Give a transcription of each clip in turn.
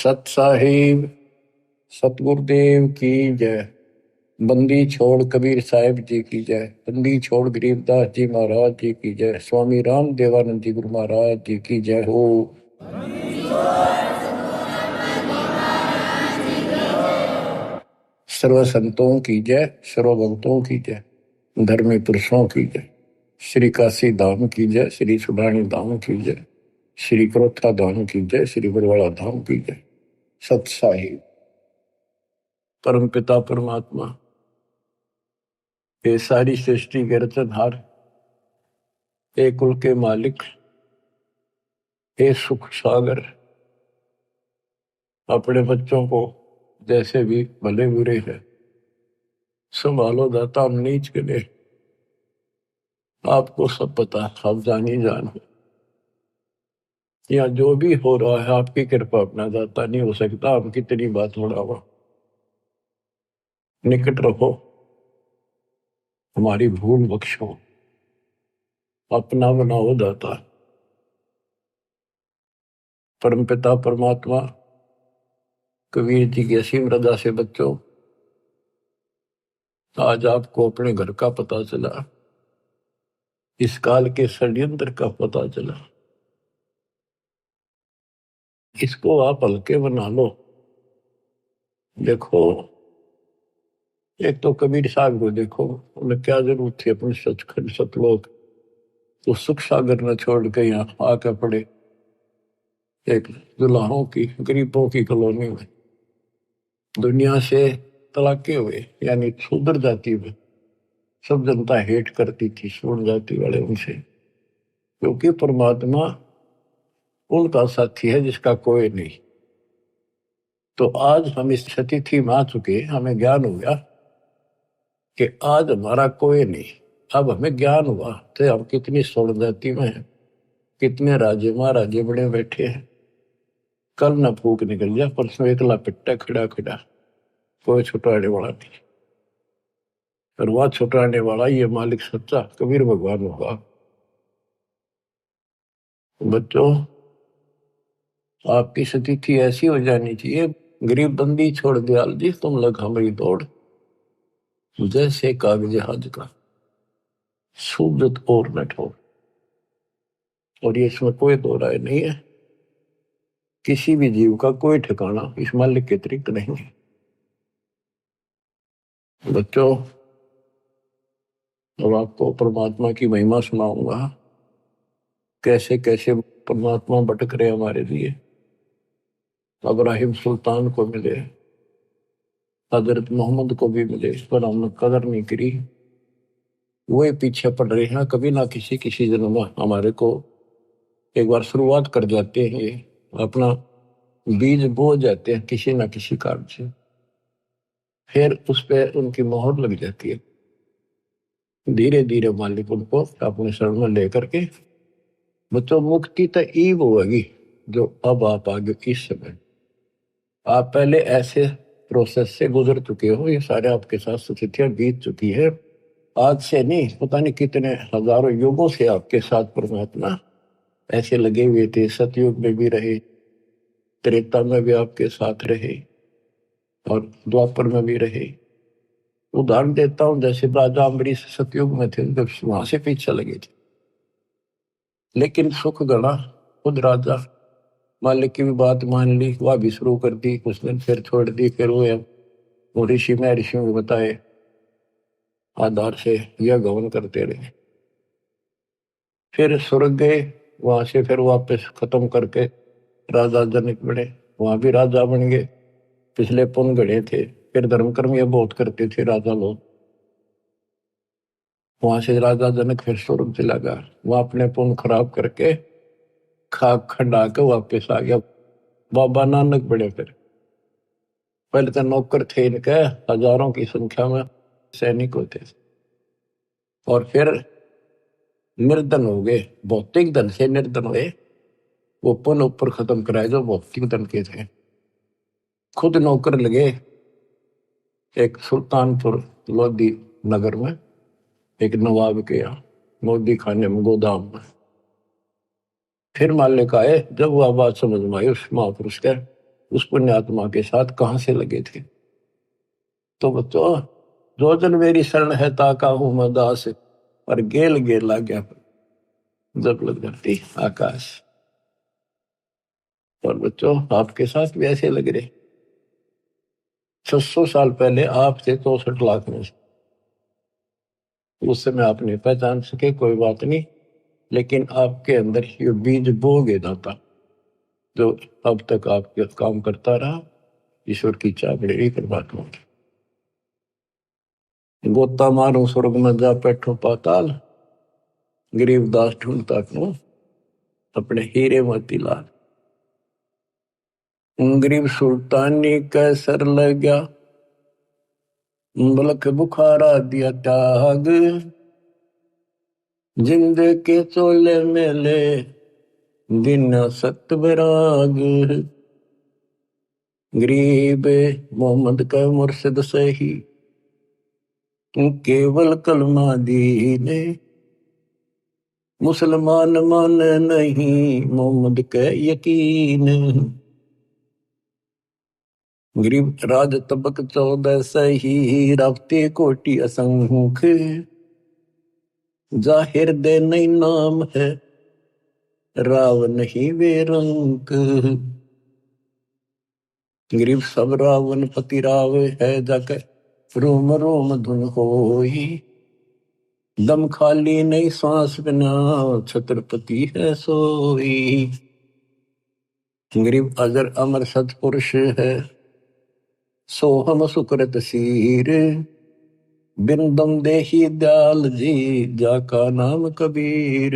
सत साहिब सतगुरुदेव की जय। बंदी छोड़ कबीर साहिब जी की जय। बंदी छोड़ गरीबदास जी महाराज जी की जय। स्वामी राम देवानंद जी गुरु महाराज जी की जय हो। सर्व संतों की जय, सर्व भक्तों की जय, धर्मी पुरुषों की जय। श्री काशी धाम की जय, श्री सुडानी धाम की जय, श्री क्रोथा धाम की जय, श्री बरवाड़ा धाम की जय। सत साहिब परम पिता परमात्मा, ये सारी सृष्टि के रचनहार, हे कुल के मालिक, हे सुख सागर, अपने बच्चों को जैसे भी भले बुरे है संभालो दाता। हम नीच के लिए आपको सब पता, आप जानी जान हो। या जो भी हो रहा है आपकी कृपा, अपना दाता नहीं हो सकता। हम कितनी बात बढ़ावा, निकट रहो, हमारी भूल बख्शो, अपना बनाओ दाता। परमपिता परमात्मा, कबीर जी की असीम रजा से बच्चों, आज आपको अपने घर का पता चला, इस काल के षड्यंत्र का पता चला। इसको आप हल्के बना लो। देखो, एक तो कबीर साहब को देखो, उन्हें क्या जरूरत थी अपने सचखंड सतलोक तो सुख सागर न छोड़ के यहाँ आके पड़े एक दुल्हाओं की, गरीबों की कॉलोनी में। दुनिया से तलाके हुए, यानी शूद्र जाति में सब जनता हेट करती थी शूद्र जाति वाले उनसे, क्योंकि परमात्मा उनका साथी है जिसका कोई नहीं। तो आज हम इस स्थिति में आ चुके, हमें ज्ञान हो गया कि आज हमारा कोई नहीं। अब हमें ज्ञान हुआ तो हम कितनी स्वर्ण जाति में हैं, कितने राजे महाराजे बड़े बैठे हैं। कल न फूक निकल जा, परसों एकला पिट्टा खड़ा खड़ा, कोई छुटाने वाला नहीं। और वह छुटाने वाला ये मालिक सच्चा कबीर भगवान होगा। बच्चों, आपकी स्थिति ऐसी हो जानी चाहिए, गरीब बंदी छोड़ दयाल जी तुम लग हमारी दौड़, जैसे कागज हज का सूजत और न ठोर। और ये इसमें कोई दो राय नहीं है, किसी भी जीव का कोई ठिकाना इस मालिक के अतिरिक्त नहीं है। बच्चों, अब आपको परमात्मा की महिमा सुनाऊंगा, कैसे कैसे परमात्मा भटक रहे हमारे लिए। इब्राहिम सुल्तान को मिले, हजरत मोहम्मद को भी मिले, पर हमने कदर नहीं करी। वो पीछे पड़ रहे हैं, कभी ना किसी किसी जन्म में हमारे को एक बार शुरुआत कर जाते हैं, ये अपना बीज बो जाते हैं किसी ना किसी कारण से, फिर उस पर उनकी मोहर लग जाती है। धीरे धीरे मालिक उनको अपने शरण में लेकर के, बच्चों मुक्ति तो ईब होगी जो अब आप आगे इस समय, आप पहले ऐसे प्रोसेस से गुजर चुके हो, ये सारे आपके साथ स्थितियां बीत चुकी है। आज से नहीं, पता नहीं कितने हजारों युगों से आपके साथ परमात्मा ऐसे लगे हुए थे। सतयुग में भी रहे, त्रेता में भी आपके साथ रहे, और द्वापर में भी रहे। उदाहरण देता हूं, जैसे राजा अम्बरीश सतयुग में थे, जब वहां से पीछे लगे थे, लेकिन सुख गणा खुद राजा मालिक की भी बात मान ली, वह भी शुरू कर दी, कुछ दिन फिर छोड़ दी। फिर वो ऋषि में ऋषियों को बताए आधार से यह गवन करते रहे। फिर स्वर्ग गए, वहां से फिर वापस खत्म करके राजा जनक बने, वहां भी राजा बन गए। पिछले पुण्य गढ़े थे, फिर धर्म कर्म ये बहुत करते थे राजा लोग। वहां से राजा जनक फिर स्वर्ग चला गया, वहां अपने पुण्य खराब करके खाक खंडा के वापस आ गया। बाबा नानक बने फिर। पहले तो नौकर थे इनके हजारों की संख्या में, सैनिक होते थे, और फिर निर्धन हो गए, भौतिक धन से निर्धन हुए। वो पुण्य ऊपर खत्म कराए जो भौतिक धन के थे। खुद नौकर लगे एक सुल्तानपुर लोधी नगर में, एक नवाब के यहाँ मोदी खाने में, गोदाम में। फिर मालिक आए, जब वह बात समझ में आई उस महापुरुष के, उस पुण्यात्मा के साथ कहां से लगे थे। तो बच्चों, जो जन मेरी शरण है ताका हूं मैं दास, और गेल गेल ला गया जब लग धरती आकाश। और बच्चों, आपके साथ भी ऐसे लग रहे। 600 साल पहले आप थे 64 लाख में से, उस समय आप नहीं पहचान सके, कोई बात नहीं, लेकिन आपके अंदर ये बीज बो गए दाता, जो अब तक आपके काम करता रहा। ईश्वर की चाह बड़ी परमात्मा की। गोता मारू स्वर्ग में जा बैठो पाताल, गरीब दास ढूंढता क्यों अपने हीरे मोती लाल। गरीब सुल्तानी कैसर लग गया, मुल्क बुखारा दिया त्याग, जिंद के चोले मेले दिन सत विराग। गरीब मोहम्मद का मुर्शिद सही, केवल कलमा दीने, मुसलमान मान नहीं मोहम्मद के यकीन। गरीब राज तबक 14 सही, रावते कोटि असंख्य, जाहिर दे नहीं नाम है, राव नहीं वे रंक। गरीब सब रावण पति राव है, जाकर रोम रोम धुन होई, दम खाली नहीं सांस बिना, छत्रपति है सोई। गरीब अजर अमर सतपुरुष है, सोहम सुकृत सीर, बिन दम देही दयाल जी, जाका नाम कबीर।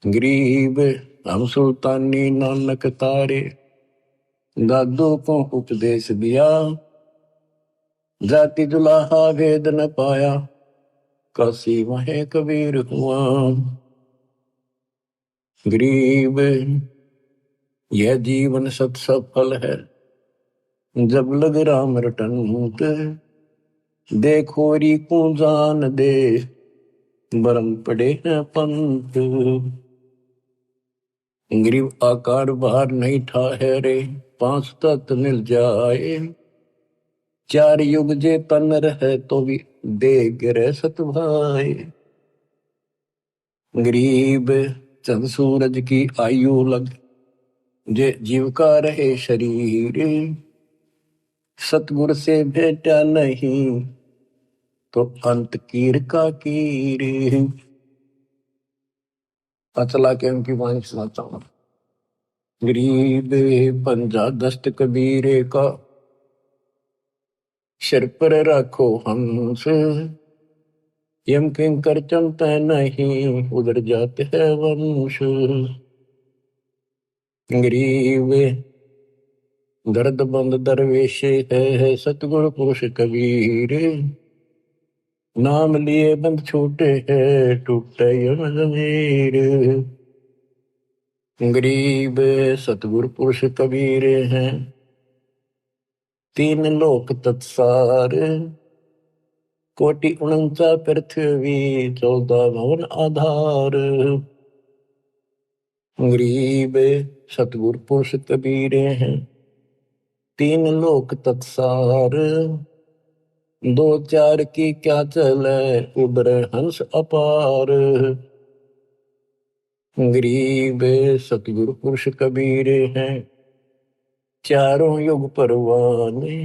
गरीब हम सुल्तानी नानक तारे, दादू को उपदेश दिया, जाति जुलाहा भेद न पाया, काशी वहे कबीर हुआ। गरीब यह जीवन सत सफल है, जब लग राम रटंत, देखोरी को जान दे, बरम पड़े हैं पंत। गरीब आकार बाहर नहीं ठहरे, 5 तत्व मिल जाए, 4 युग जे तन रहे तो भी दे गिरे सत भाई। गरीब चंद सूरज की आयु लग, जे जीव का रहे शरीर, सतगुर से भेटा नहीं तो अंत कीर का कीर। अचला के उनकी वाणी सुनाता हूं। गरीब पंजा दस्त कबीरे का, सिर पर रखो हंस, यम किंकर चमते नहीं, उधर जाते हैं वंश। गरीब दर्द बंद दरवेश है, सतगुरु पुरुष कबीर, नाम लिए बंद छूटे है, टूटे यम जमीर। गरीब सतगुरु पुरुष कबीर हैं, 3 लोक तत्सार, कोटि 49 पृथ्वी, 14 भवन आधार। गरीब सतगुरु पुरुष कबीर हैं, 3 लोक तत्सार, 2 4 की क्या चले, उबरे हंस अपार। गरीब सतगुरु पुरुष कबीर हैं, चारों युग परवाने,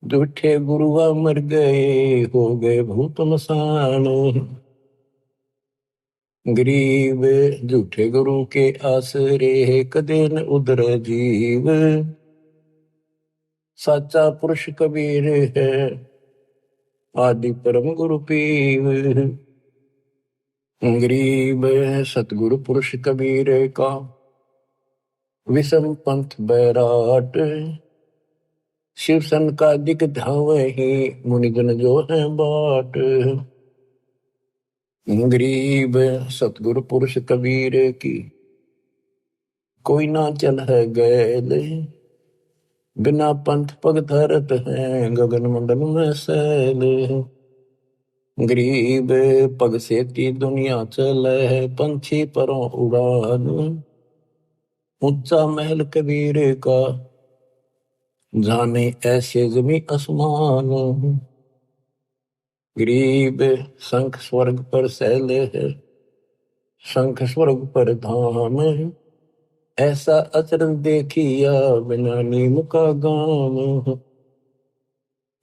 झूठे गुरुआ मर गए, हो गए भूत मसान। गरीब झूठे गुरु के आसरे, कदे न उधर जीव, साचा पुरुष कबीर है, आदि परम गुरु पीव। गरीब सतगुरु पुरुष कबीर का, विषम पंथ बैराट, शिव सन का दिक धावही, मुनिजन जो है बाट। गरीब सतगुरु पुरुष कबीर की, कोई ना चल है गैल, बिना पंथ पग धरत है, गगन मंडल में सैल। गरीब पग से ती दुनिया चले है, पंछी परों उड़ान, ऊंचा महल कबीर का, जाने ऐसे जमी आसमान। गरीब शंख स्वर्ग पर सैले है, शंख स्वर्ग पर धाम। ऐसा अचरज देखिया, बिना नीम का गाम।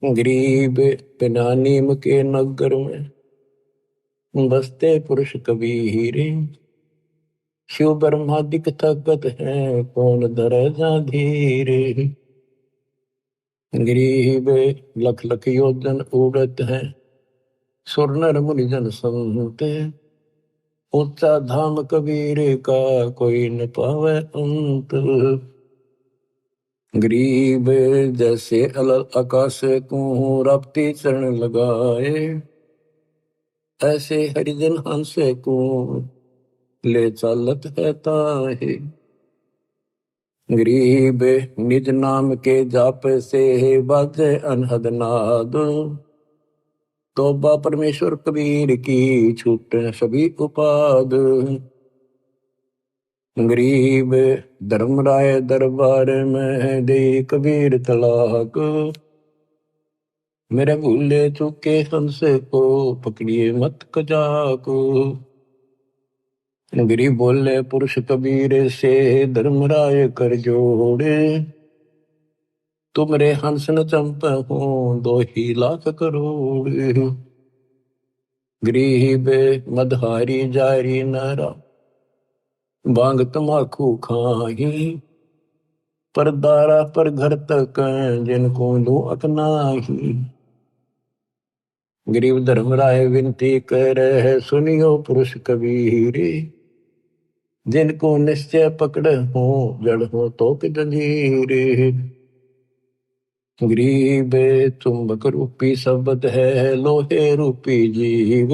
गरीब बिना नीम के नगर में, बसते पुरुष कबीर। शिव ब्रह्मादिक थकत है, कौन धरे जा धीर। गरीब लख लख योजन उड़त है, सुर नर मुनिजन संत। ऊंचा धाम कबीर का, कोई न पावे अंत। गरीब जैसे अलल आकाश को, रपती चरण लगाए। ऐसे हरिजन हंस को, ले चालत है ताहे। गरीब निज नाम के जाप से, बाजे अनहद नाद। तौबा परमेश्वर कबीर की, छूटे सभी उपाद। गरीब धर्मराय दरबार में, दे कबीर तलाक। मेरे भूले चूके हंस को, पकड़िए मत कजाक। गरीब बोले पुरुष कबीर से, धर्मराय कर जोड़े। तुमरे हंस न चंप हो, 2 ही लाख करोड़। गरीब मदहारी जारी नरा, बांग तमाकू खाही। पर दारा पर घर तक, जिनको दो अकनाही। गरीब धर्मराय विनती करे, सुनियो पुरुष कबीर। जिनको निश्चय पकड़ हो, जड़ हो तो कि जंजीर। गरीब चुंबक रूपी शब्द है, लोहे रूपी जीव।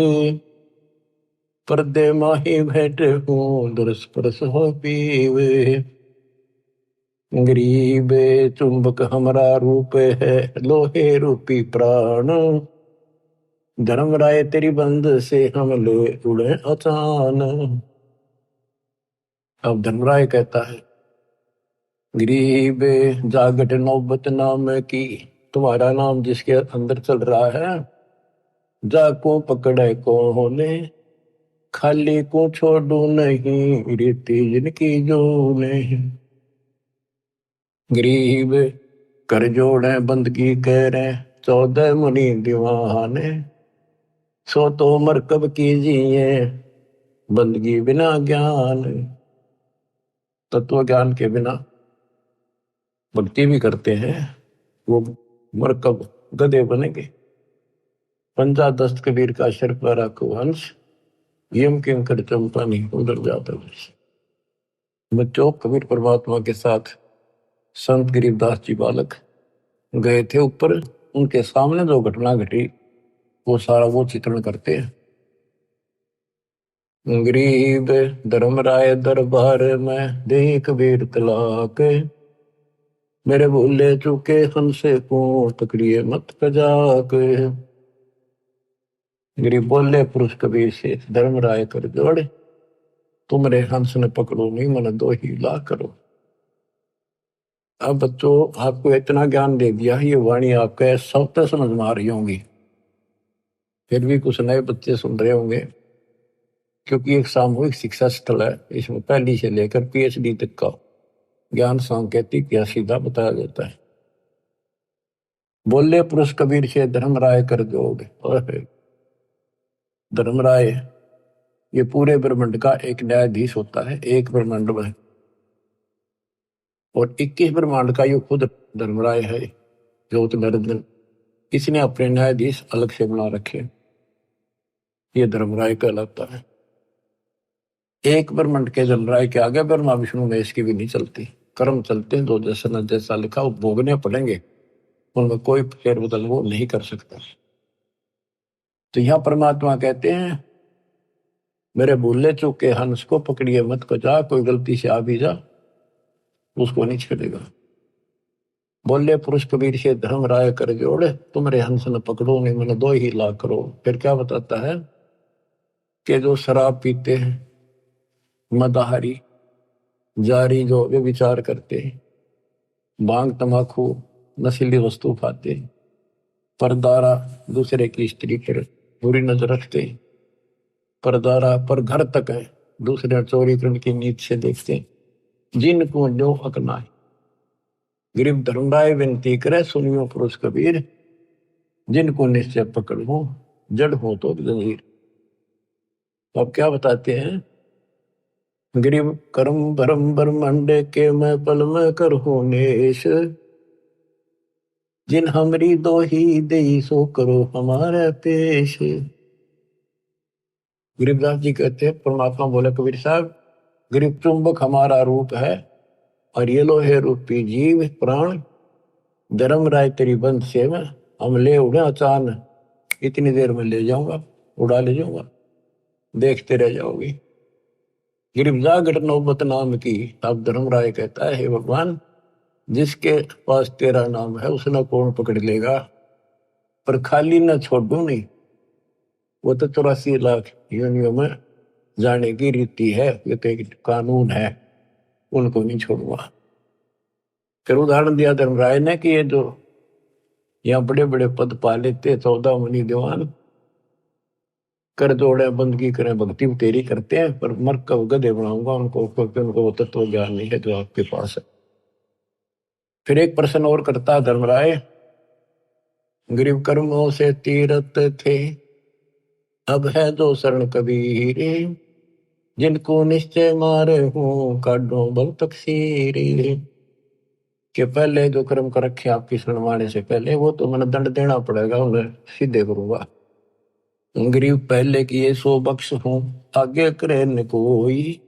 पर्दे माही बैठे हो, दुरस्पर्श हो पीव। गरीब चुंबक हमारा रूप है, लोहे रूपी प्राण। धर्मराय तेरी बंद से, हम ले उड़े अचान। अब धर्मराय कहता है, गरीब जागट नौबत नाम की, तुम्हारा नाम जिसके अंदर चल रहा है। जाको पकड़े कौन, खाली को छोड़ू नहीं, रीति जिनकी जो नहीं। गरीब कर जोड़े बंदगी करे, 14 मुनि दीवाने। सो तो मरकब कीजिए, बंदगी बिना ज्ञान। तत्व ज्ञान के बिना भक्ति भी करते हैं, वो मरकब गधे बनेंगे। पंजा दस्त कबीर का शर पर रखो हंस, यम किंकर चंपा नहीं उधर जाता। बच्चों, कबीर परमात्मा के साथ संत गरीबदास जी बालक गए थे ऊपर। उनके सामने जो घटना घटी, वो सारा वो चित्रण करते हैं। गरीब धर्मराय दरबार में, दे कबीर तलाक। मेरे भूले चूके हमसे को, तकड़िए मत कजाक। गरीब बोले पुरुष कबीर से, धर्मराय कर जोड़े। तुमरे हंस ने पकड़ो नहीं, मन 2 ही लाख करो। अब बच्चों, आपको इतना ज्ञान दे दिया, ये वाणी आपके सब तक समझ में आ रही होंगी। फिर भी कुछ नए बच्चे सुन रहे होंगे, क्योंकि एक सामूहिक शिक्षा स्थल है। इसमें पहली से लेकर PhD तक का ज्ञान सांकेतिक या सीधा बताया जाता है। बोले पुरुष कबीर से, धर्मराय कर जोड़। धर्मराय ये पूरे ब्रह्मांड का एक न्यायाधीश होता है, एक ब्रह्मांड में। और 21 ब्रह्मांड का ये खुद धर्मराय है, ज्योत नरेंद्र। इसने अपने न्यायाधीश अलग से बना रखे, ये धर्मराय कहलाता है। एक ब्रह्मांड के धर्मराय के आगे ब्रह्मा विष्णु महेश की भी नहीं चलती। कर्म चलते हैं, जो जैसा न जैसा लिखा वो भोगने पड़ेंगे, उनमें कोई फेर बदल वो नहीं कर सकता। तो यहां परमात्मा कहते हैं, मेरे भूले चूके हंस को पकड़िए मत कजा। कोई गलती से आ भी जा, उसको नहीं छेड़ेगा। बोले पुरुष कबीर से, धर्मराय कर जोड़े। तुमरे हंस न पकड़ो नहीं, मैंने 2 ही लाख करो। फिर क्या बताता है कि जो शराब पीते हैं, मदाहारी, जारी जो वे विचार करते, भांग तमाकू नशीली वस्तु खाते, परदारा दूसरे की स्त्री पर बुरी नजर रखते, परदारा पर घर तक है दूसरे चोरी करने की नीत से देखते, जिनको जो हक ना है। गरीब धर्मराय विनती करे सुनियो पुरुष कबीर, जिनको निश्चय पकड़ हो जड़ हो तो जंजीर। तो अब क्या बताते हैं, गरीब कर्म भरम ब्रह्मांड के मैं पल में कर हो नेश, जिन हमरी दो ही दे सो करो हमारे पेश। गरीबदास जी कहते हैं, परमात्मा बोले कबीर साहब, गरीब चुंबक हमारा रूप है और ये लो है रूपी जीव प्राण, धर्म राय तेरी बंद से में हम ले उड़े अचान, इतनी देर में ले जाऊंगा, उड़ा ले जाऊंगा, देखते रह जाओगे। गिरफ्तार घट नौबत नाम की। अब धर्मराय कहता है, हे भगवान, जिसके पास तेरा नाम है उसने कौन पकड़ लेगा, पर खाली न छोड़ू नहीं, वो तो 84 लाख योनियों में जाने की रीति है, ये तो एक कानून है, उनको नहीं छोड़ूंगा। फिर उदाहरण दिया धर्मराय ने कि ये जो यहाँ बड़े बड़े पद पा लेते 14 मुनि दीवान, कर जोड़े बंदगी करें भक्ति तेरी करते हैं, पर मर कब गधे बनाऊंगा उनको, क्योंकि उनको तत्व ज्ञान नहीं है जो आपके पास है। फिर एक प्रश्न और करता धर्मराय, गरीब कर्मों से तीरथ थे, अब है जो शरण कबीर, जिनको निश्चय मारे हूं काढो बल तकसीर। कि पहले जो कर्म कर रखे आपकी शरण माने से पहले, वो तो मैंने दंड देना पड़ेगा, उन्हें सीधे करूंगा। गरीब पहले किए सो बख्श हूं, आगे करे न कोई,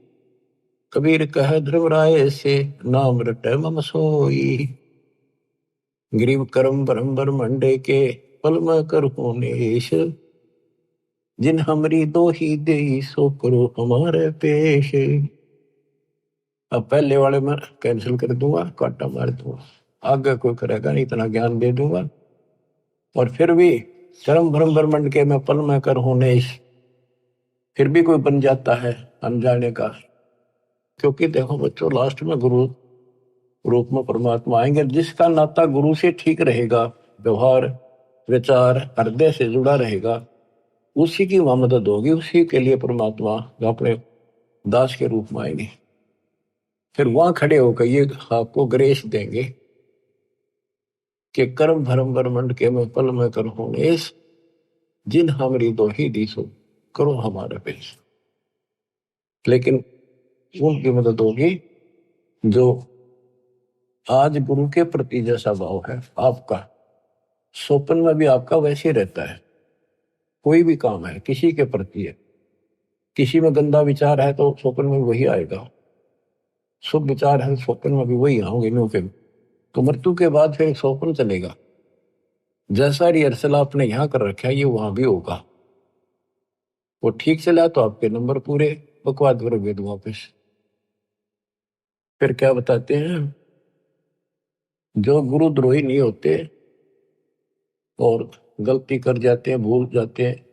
कबीर कह धर्मराय से नाम रटे मम सोई। गरीब कर्म ब्रह्म ब्रह्मंडे के पल में कर नेश, जिन हमरी दो ही दे सो करो हमारे पेश। अब पहले वाले में कैंसिल कर दूंगा, काटा मार दूंगा, आगे कोई करेगा नहीं, इतना ज्ञान दे दूंगा। और फिर भी कर्म ब्रह्म ब्रह्मंड के मैं पल में कर नेश, फिर भी कोई बन जाता है अनजाने का। क्योंकि देखो बच्चों, लास्ट में गुरु रूप में परमात्मा आएंगे, जिसका नाता गुरु से ठीक रहेगा, व्यवहार विचार हृदय से जुड़ा रहेगा, उसी की वहां मदद होगी, उसी के लिए परमात्मा अपने दास के रूप में आएंगे। फिर वहां खड़े होकर ये आपको ग्रेस देंगे कि कर्म धर्म ब्रह्मंड के में पल में कर नेश, जिन हमरी दो ही दिसो करो हमारे पेश। लेकिन उनकी मदद होगी जो आज गुरु के प्रति जैसा भाव है आपका, स्वप्न में भी आपका वैसे रहता है। कोई भी काम है किसी के प्रति है, किसी में गंदा विचार है तो स्वप्न में वही आएगा, शुभ विचार है स्वप्न में भी वही आओगे के। तो मृत्यु के बाद फिर स्वप्न चलेगा, जैसा रिहर्सल आपने यहाँ कर रखा है ये वहां भी होगा। वो ठीक चला तो आपके नंबर पूरे, बकवाद करोगे वापस। फिर क्या बताते हैं, जो गुरुद्रोही नहीं होते और गलती कर जाते हैं, भूल जाते हैं,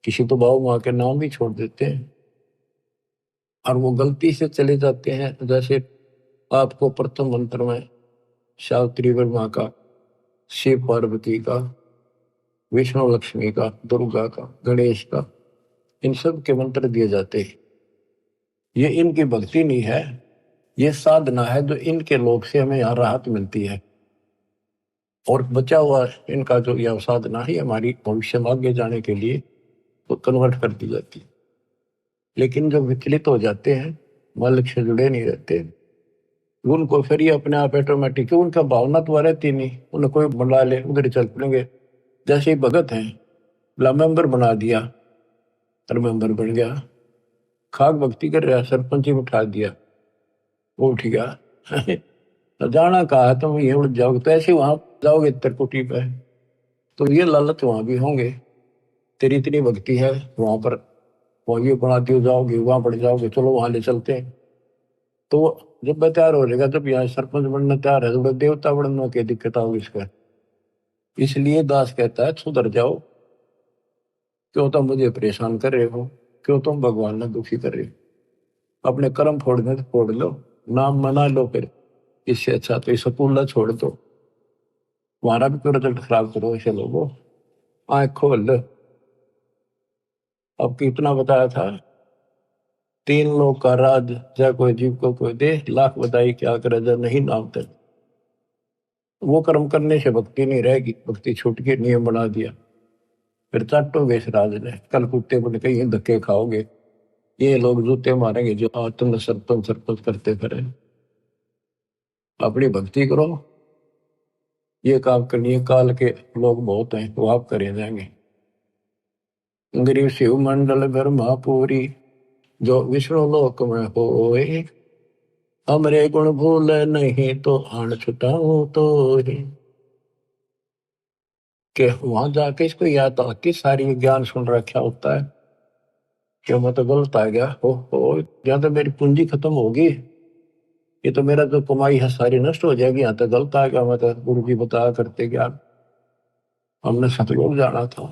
किसी तो बाबू माँ के नाम भी छोड़ देते हैं और वो गलती से चले जाते हैं, जैसे आपको प्रथम मंत्र में सावित्री माँ का, शिव पार्वती का, विष्णु लक्ष्मी का, दुर्गा का, गणेश का, इन सब के मंत्र दिए जाते हैं। ये इनकी भक्ति नहीं है, ये साधना है जो इनके लोग से हमें यहाँ राहत मिलती है। और बचा हुआ इनका जो यह साधना है हमारी भविष्य में आगे जाने के लिए तो कन्वर्ट कर दी जाती है। लेकिन जब विचलित हो जाते हैं, मालिक से जुड़े नहीं रहते, उनको फिर ये अपने आप ऑटोमेटिक, उनका भावना तो रहती नहीं, उन्हें कोई बुला ले उधर चल पड़ेंगे। जैसे ही भगत हैं, मेंबर बना दिया और मेंबर बन गया, खाक भक्ति कर रहा, सरपंच ही उठा दिया, वो उठ गया तो जाना कहा तुम ये उड़ जाओगे, तो ऐसे वहां जाओगे त्रिकुटी पे, तो ये लालच वहां भी होंगे, तेरी इतनी भक्ति है वहां पर, वहां ये बना दियो, जाओगे वहां पड़ जाओगे, चलो वहां ले चलते हैं। तो जब मैं तैयार हो जाएगा, जब यहाँ सरपंच बनना तैयार है, तो देवता बनने की दिक्कत होगी इसका। इसलिए दास कहता है सुधर जाओ, क्यों तुम मुझे परेशान कर रहे हो, क्यों तुम भगवान ने दुखी कर रहे हो, अपने कर्म फोड़ने तो फोड़ लो, नाम मना लो, फिर इससे अच्छा तो स्कूल छोड़ दो, तुम्हारा भी तो रिजल्ट खराब करो ऐसे लोगों, आँख खोल लो। अब कितना बताया था, 3 लोग का राज, चाहे कोई जीव को कोई दे, लाख बताई क्या करे जब नहीं नाम तक। वो कर्म करने से भक्ति नहीं रहेगी, भक्ति छूट के नियम बना दिया, फिर चाटोगे इस राज ने, कल कुत्ते बोले कहीं धक्के खाओगे, ये लोग जूते मारेंगे जो आज तुमने सरपंच सरपंच करते फिरे। अपनी भक्ति करो, ये काम करनी है, काल के लोग बहुत हैं वो आप करे जाएंगे। गरीब शिव मंडल ब्रह्मापुरी, जो विष्णु लोक में होए, हमरे गुण भूल नहीं तो आन छुटाऊं तो ही। के वहां जाके इसको याद आती सारी ज्ञान सुन रखा होता है कि मैं तो गलत आ गया, हो या तो मेरी पूंजी खत्म होगी, ये तो मेरा जो कमाई है सारी नष्ट हो जाएगी, यहाँ तो गलत आ गया, मैं तो गुरु जी बताया करते ज्ञान, हमने सतलोक जाना था।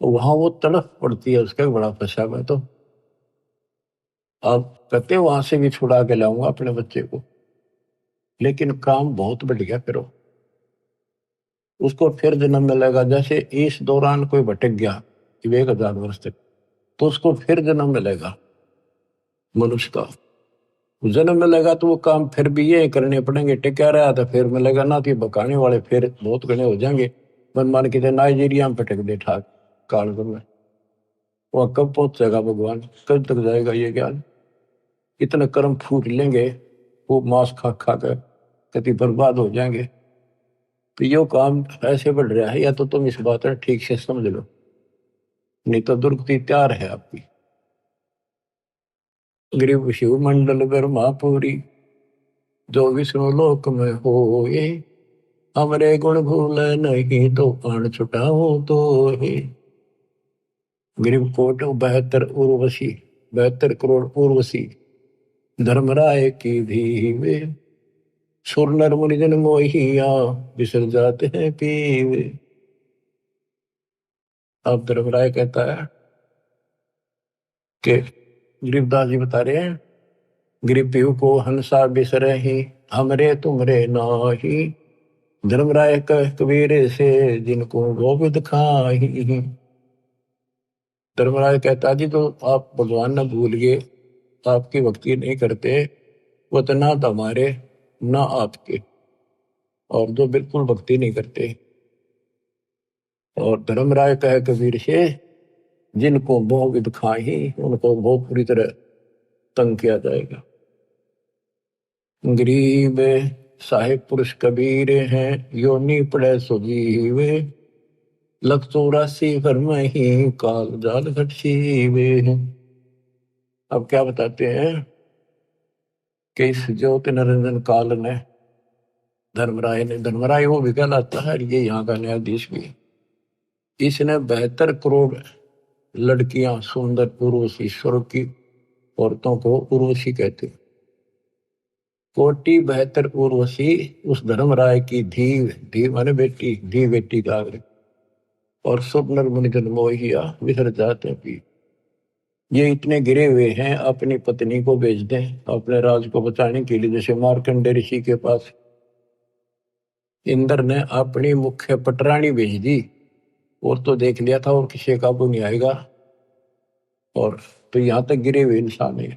तो वहां वो तड़फ पड़ती है, उसका बड़ा पछा है। तो अब कहते वहां से भी छुड़ा के लाऊंगा अपने बच्चे को, लेकिन काम बहुत बढ़ गया, फिर उसको फिर जन्म मिलेगा। जैसे इस दौरान कोई भटक गया 1000 वर्ष तक, तो उसको फिर जन्म मिलेगा मनुष्य का, जन्म मिलेगा तो वो काम फिर भी ये करने पड़ेंगे, टिका रहा था फिर मिलेगा ना, तो बकाने वाले फिर बहुत घने हो जाएंगे। मन मान के नाइजीरिया में भटक दे ठाक काल में, वह कब पहुंचेगा भगवान, कब तक जाएगा ये ज्ञान, इतने कर्म फूट लेंगे, वो मांस खा खा कर कति बर्बाद हो जाएंगे। तो यो काम ऐसे बढ़ रहा है, या तो तुम इस बात को ठीक से समझ लो, नहीं तो दुर्गति तैयार है आपकी। गरीब शिव मंडल ब्रह्मापुरी, जो विष्णु लोक में होए, हमरे गुण भूल नहीं तो प्राण छुटाओ तो ही। गरीब कोट 72 उर्वशी, 72 करोड़ उर्वशी, धर्मराय की धीवे, सुर नर मुनि जन मोहिया, बिसर जाते हैं पीवे। अब धर्मराय कहता है कि गरीबदास जी बता रहे हैं, गरीब पीव को हंसा बिसरे ही, हमरे तुमरे नाही, धर्मराय कह कबीर से, जिनको गोविंद खाही। धर्मराज कहता जी तो आप भगवान न भूल गए, आपकी भक्ति नहीं करते, वो तो ना तो हमारे ना आपके, और जो बिल्कुल भक्ति नहीं करते। और धर्मराय कहे कबीर से, जिनको मोह विद खाही, उनको बहुत पूरी तरह तंग किया जाएगा। गरीब साहिब पुरुष कबीर हैं, योनि पड़े सुजीवे, 184 घर में ही काल जाल घट सीवे। अब क्या बताते हैं कि इस ज्योति निरंजन काल ने, धर्मराय वो भी कहलाता है, ये यहाँ का न्यायाधीश भी, इसने 72 करोड़ लड़कियां सुंदर उर्वशी, स्वर्ग की औरतों को उर्वशी कहते, कोटि 72 उर्वशी उस धर्मराय की धी माने बेटी, धी बेटी का, और सब नर मुनि जन मोहिया, विसर जाते पी। ये इतने गिरे हुए हैं, अपनी पत्नी को भेज दें अपने राज को बचाने के लिए। जैसे मार्कंडे ऋषि के पास इंद्र ने अपनी मुख्य पटरानी भेज दी, और तो देख लिया था और किसी काबू नहीं आएगा, और तो यहां तक गिरे हुए इंसान है।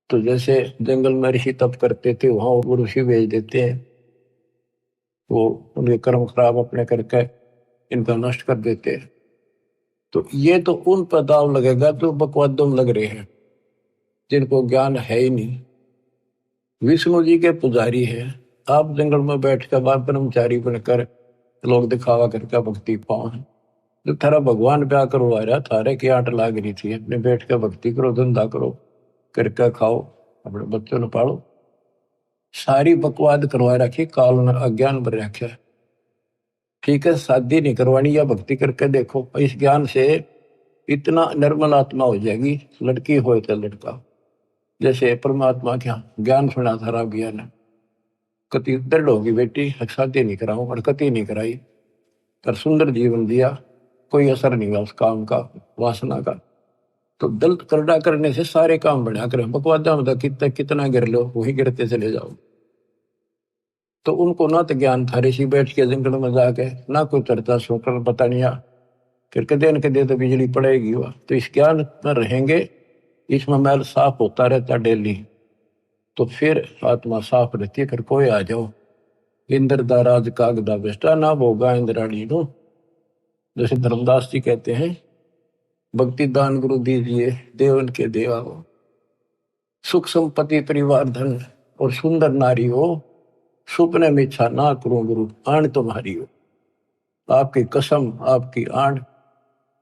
तो जैसे जंगल में ऋषि तप करते थे, वहां वो ऋषि भेज देते हैं, वो उनके कर्म खराब अपने करके इनका नष्ट कर देते हैं। तो ये तो उन पर दाव लगेगा जो बकवादों में लग रहे हैं, जिनको ज्ञान है ही नहीं। विष्णु जी के पुजारी है, आप जंगल में बैठकर बाप ब्रह्मचारी बनकर लोग दिखावा करके भक्ति पाओ। जो थारा भगवान ब्याह करवा रहा, थारे की आंट लाग रही थी, अपने बैठ कर भक्ति करो, धंधा करो, करके खाओ, अपने बच्चों ने पालो। सारी बकवाद करवा रखी, काल ने अज्ञान भर रखा। ठीक है, शादी नहीं करवानी, या भक्ति करके देखो, इस ज्ञान से इतना निर्मल आत्मा हो जाएगी, लड़की हो तो लड़का। जैसे परमात्मा क्या ज्ञान सुना था राव ज्ञान, कति दृढ़ होगी बेटी, शादी नहीं कराऊं, और कति नहीं कराई, पर सुंदर जीवन दिया, कोई असर नहीं हुआ उस काम का, वासना का। तो दल करड़ा करने से सारे काम बढ़िया करें। बकवादा में कितना कितना गिर लो वही गिरते चले जाओ। तो उनको ना तो ज्ञान था, ऋषि बैठ के जंगल में जाके ना कोई चर्चा सुनकर पता नहीं आ, फिर कदे न कदे तो बिजली पड़ेगी वह। तो इस ज्ञान में रहेंगे, इसमें मैल साफ होता रहता डेली, तो फिर आत्मा साफ रहती है। फिर कोई आ जाओ इंद्र दा राज कागदा बेस्टा ना भोगा इंद्राणी नो, जैसे धर्मदास जी कहते हैं, भक्ति दान गुरु दीजिए देवन के देवा हो, सुख संपत्ति परिवार धन और सुंदर नारी हो, सुपने में इच्छा ना करूं गुरु आण तुम्हारी हो। आपकी कसम आपकी आण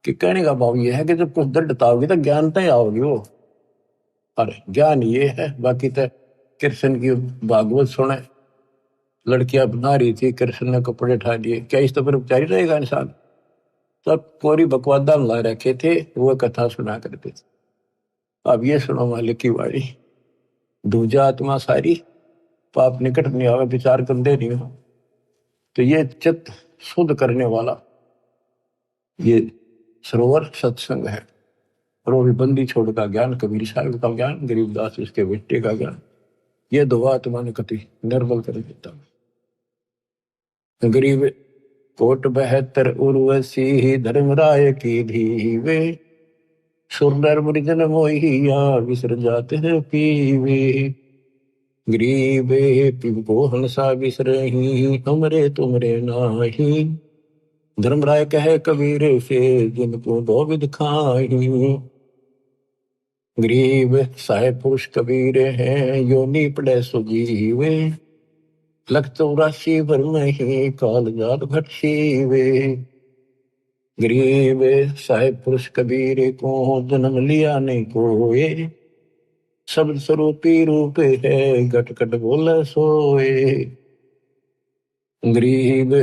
कि कहने का भाव ये है कि जब कुछ दृढ़ता होगी तो ज्ञानता ही आओगी वो। अरे ज्ञान ये है, बाकी तो कृष्ण की भागवत सुने, लड़कियां बना रही थी, कृष्ण ने कपड़े उठा दिए, क्या इस तो पर उपचारी रहेगा इंसान? सब कोरी बकवादा ला रखे थे, वो कथा सुना करते थे। अब ये सुनो मालिक की वाणी, दूजा आत्मा सारी पाप निकट नहीं आवे, विचार करते नहीं हो। तो ये चित्त शुद्ध करने वाला ये सरोवर सत्संग है। और वो भी बंदी छोड़ का ज्ञान, कबीर साहब का ज्ञान, गरीबदास उसके बेटे का ज्ञान, ये दो आत्मा ने कति निर्बल कर देता। गरीब कोट 72 उर्वशी धर्मराय की धीवे, सुरनर मुरिजन मोहिया विसर जाते हैं पीवे। गरीबे पिंपो हंसा विसरही, हमरे तुमरे नाही, धर्मराय कहे कबीर से जिनको दो विध खाही। गरीब साहेब पुरुष कबीर हैं, योनि पड़े सुजीवे, लख 84 भर नहीं काल जात घट सीवे। गरीब साहेब पुरुष कबीर को जन्म लिया नहीं कोए, शब्द स्वरूपी रूप है घट घट बोले सोए। गरीब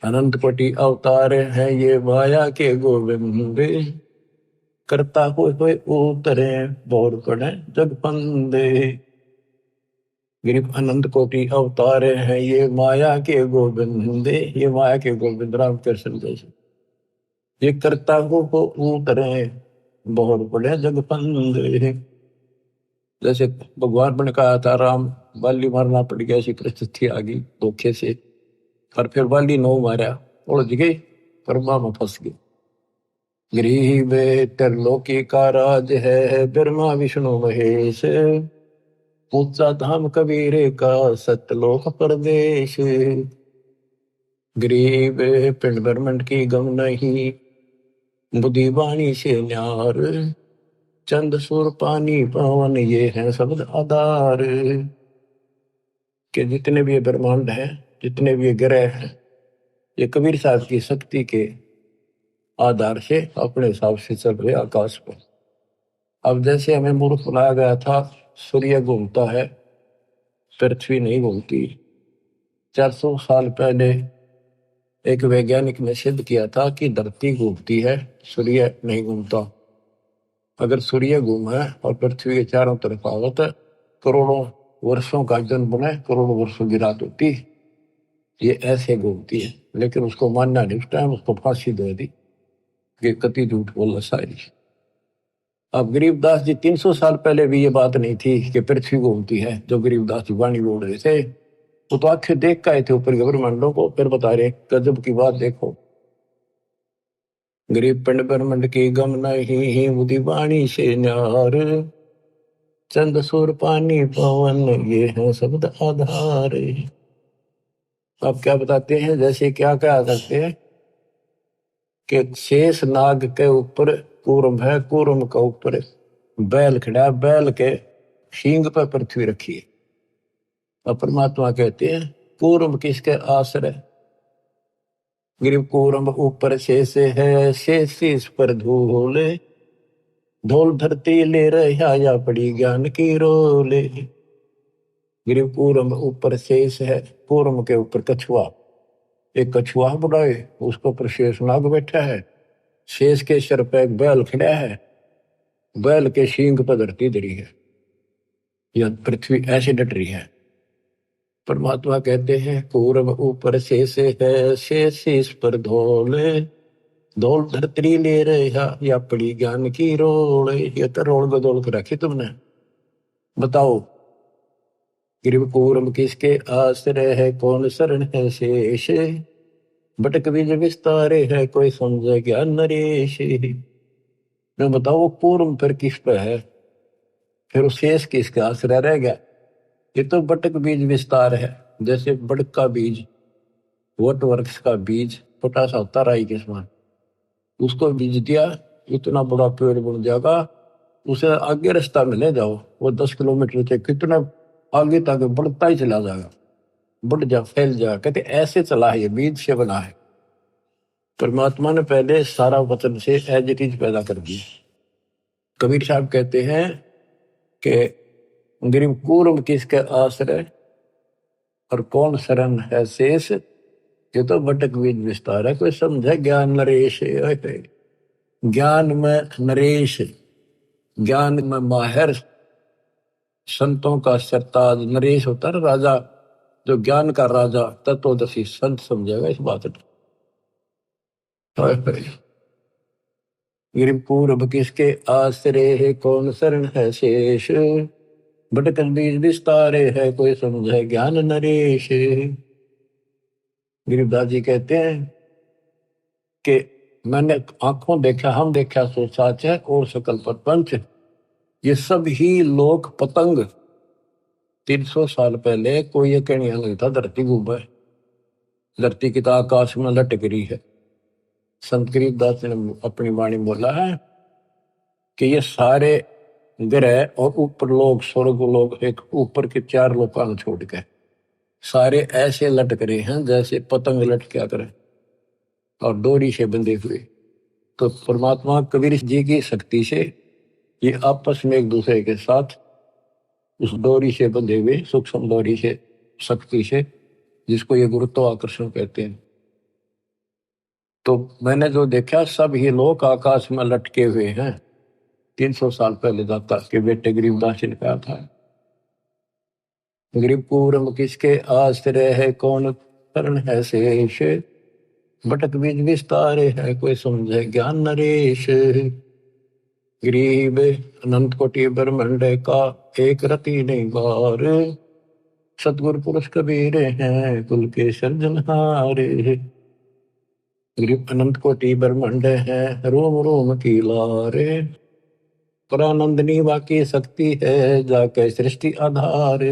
अनंत कोटि अवतार है ये माया के गोविंद, करता हुए उतरे बोर पड़े जग फंदे। गरीब अनंत कोटि अवतार है ये माया के गोविंद, ये माया के गोविंद राम कृष्ण जैसे, ये करता हो उतरे बोर पड़े जग फंदे। जैसे भगवान ने कहा था राम बाली मारना पड़ गया, ऐसी परिस्थिति आ गई धोखे से, पर फिर बाली नो मारा, उलझ गए, कर्मा में फंस गए। गरीब त्रिलोकी का राज है ब्रह्मा विष्णु महेश, ऊंचा धाम कबीर का सतलोक प्रदेश। गरीब पिंड ब्रह्मंड की गम नहीं, बुद्धि वाणी से न्यार, चंद सुर पानी पवन ये है शब्द आधार। के जितने भी ये ब्रह्मांड है, जितने भी ये ग्रह हैं, ये कबीर साहब की शक्ति के आधार से अपने हिसाब से चल रहे आकाश पर। अब जैसे हमें मूर्ख बनाया गया था, सूर्य घूमता है पृथ्वी नहीं घूमती। 400 साल पहले एक वैज्ञानिक ने सिद्ध किया था कि धरती घूमती है, सूर्य नहीं घूमता। अगर सूर्य घूमे और पृथ्वी के चारों तरफ आवत, करोड़ों वर्षों का जन्म बने, करोड़ों वर्षों की रात होती, ये ऐसे घूमती है। लेकिन उसको मानना नहीं, उस टाइम उसको फांसी दे दी कि कति झूठ बोला सारी। अब गरीबदास जी 300 साल पहले भी ये बात नहीं थी कि पृथ्वी घूमती है, जो गरीबदास जी वाणी बोल रहे थे, वो तो आंखें देख के आए थे ऊपर ब्रह्मांडों को, फिर बता रहे गजब की बात देखो। गरीब पिंड ब्रह्मंड की गम नहीं, बुद्धि वाणी से न्यार, चंद सुर पानी पवन ये है शब्द आधार। अब क्या बताते हैं, जैसे क्या क्या करते हैं कि शेष नाग के ऊपर कूर्म है, कूर्म के ऊपर बैल खड़ा, बैल के सींग पर पृथ्वी रखी है। और परमात्मा कहते हैं कूर्म किसके आश्रय, गरीब कूर्म ऊपर शेष है, शेष इस पर धूल, धूल धरती ले रहा या पड़ी ज्ञान की रोले। गरीब कूर्म ऊपर शेष है, कूर्म के ऊपर कछुआ, एक कछुआ बुलाए, उसके ऊपर शेष नाग बैठा है, शेष के सिर पे एक बैल खड़ा है, बैल के सींग पर धरती धरी है, यह पृथ्वी ऐसे डट रही है। परमात्मा कहते हैं कूर्म ऊपर शेष है, शेष इस पर धोले, धोल धरतरी ले रहा या पड़ी ज्ञान की रोल, ये तो रोल बदोल के रखी तुमने। बताओ गिरव कूरम किसके आश्रय है, कौन शरण है शेष, भटक बीज विस्तारे है, कोई समझे ज्ञान नरेश। मैं बताओ वो कूरम फिर किस पे है, फिर शेष किसके आश्रय रह गया। ये तो बटक बीज विस्तार है, जैसे बड़क का बीज, वट वृक्ष का बीज छोटा सा होता राई के समान, उसको बीज दिया इतना बड़ा पेड़ बन जाएगा, उसे आगे रास्ता में ले जाओ वो 10 किलोमीटर से कितना आगे तक बढ़ता ही चला जाएगा, बढ़ जा फैल जा। कहते ऐसे चला है, ये बीज से बना है। परमात्मा ने पहले सारा वचन से एज इट इज पैदा कर दिया। कबीर साहब कहते हैं कि गिरिव कूर्म किसके आश्रय और कौन शरण है शेष, ये तो भटक बीज विस्तार है, कोई समझे ज्ञान नरेश। ज्ञान में नरेश, ज्ञान में माहिर, संतों का सरताज। नरेश होता है राजा, जो ज्ञान का राजा तत्वदर्शी संत समझेगा इस बात को। गिरिव पूर्व किसके आश्रय है, कौन शरण है शेष, भटक बीज विस्तारे है, कोई समझे ज्ञान नरेश। गिरिवदास जी कहते हैं कि मैंने आंखों देखा, हम देखा सो साच है, और सकल प्रपंच, ये सब ही लोक पतंग। 300 साल पहले कोई ये कहने नहीं था धरती घूमे, धरती की तो आकाश में लटक रही है। संत गरीबदास ने अपनी वाणी बोला है कि ये सारे ग्रह और ऊपर लोग, स्वर्ग लोग, एक ऊपर के 4 लोकान छोड़ के सारे ऐसे लटक रहे हैं जैसे पतंग लटका करे और डोरी से बंधे हुए। तो परमात्मा कबीर जी की शक्ति से ये आपस में एक दूसरे के साथ उस डोरी से बंधे हुए, सूक्ष्म डोरी से, शक्ति से, जिसको ये गुरुत्वाकर्षण कहते हैं। तो मैंने जो देखा सब ही लोग आकाश में लटके हुए हैं। 300 साल पहले दाता के बेटे गरीबदास जी ने कहा था। गिरिव पूर्व किसके आश्रय है, कौन शरण है शेष, भटक बीज विस्तारे है, कोई समझे ज्ञान नरेश। गरीब अनंत कोटि ब्रह्मांड का एक रति नहीं बार, सतगुरु पुरुष कबीर हैं कुल के सर्जनहारे। गरीब अनंत कोटि ब्रह्मांड है, रोम रोम की लारे, परानंदनी बाकी शक्ति है, जाके सृष्टि आधार।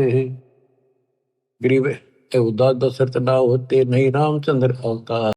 गरीब उदास दशरथ ना होते, नहीं रामचंद्र अवतार।